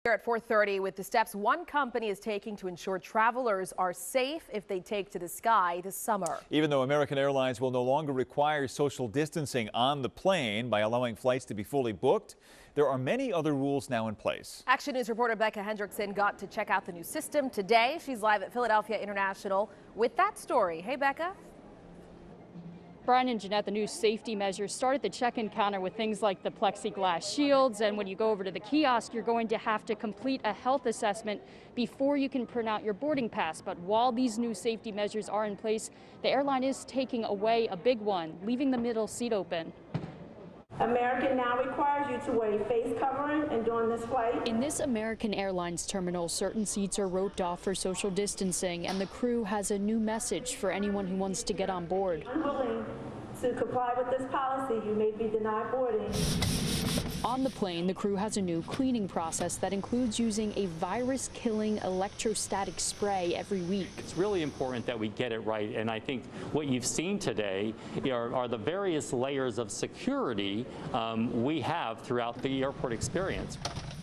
Here at 4:30 with the steps one company is taking to ensure travelers are safe if they take to the sky this summer. Even though American Airlines will no longer require social distancing on the plane by allowing flights to be fully booked, there are many other rules now in place. Action News reporter Becca Hendrickson got to check out the new system today. She's live at Philadelphia International with that story. Hey, Becca. Brian and Jeanette, the new safety measures start at the check-in counter with things like the plexiglass shields, and when you go over to the kiosk, you're going to have to complete a health assessment before you can print out your boarding pass. But while these new safety measures are in place, the airline is taking away a big one, leaving the middle seat open. American now requires you to wear a face covering and during this flight. In this American Airlines terminal, certain seats are roped off for social distancing, and the crew has a new message for anyone who wants to get on board. Unwilling to comply with this policy, you may be denied boarding. On the plane, the crew has a new cleaning process that includes using a virus-killing electrostatic spray every week. It's really important that we get it right, and I think what you've seen today are the various layers of security we have throughout the airport experience.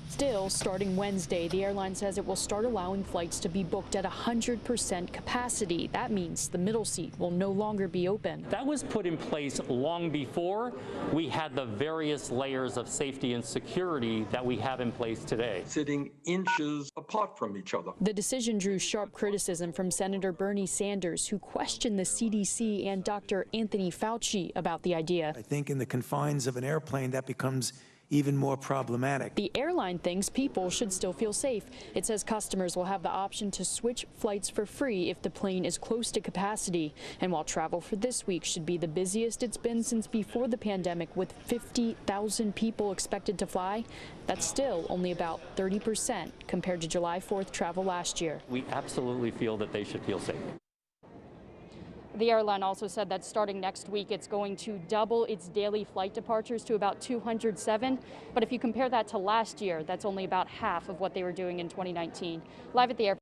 Still, starting Wednesday, the airline says it will start allowing flights to be booked at 100% capacity. That means the middle seat will no longer be open. That was put in place long before we had the various layers of safety and security that we have in place today. Sitting inches apart from each other. The decision drew sharp criticism from Senator Bernie Sanders, who questioned the CDC and Dr. Anthony Fauci about the idea. I think in the confines of an airplane that becomes even more problematic. The airline thinks people should still feel safe. It says customers will have the option to switch flights for free if the plane is close to capacity. And while travel for this week should be the busiest it's been since before the pandemic, with 50,000 people expected to fly, that's still only about 30% compared to July 4th travel last year. We absolutely feel that they should feel safe. The airline also said that starting next week, it's going to double its daily flight departures to about 207. But if you compare that to last year, that's only about half of what they were doing in 2019. Live at the airport.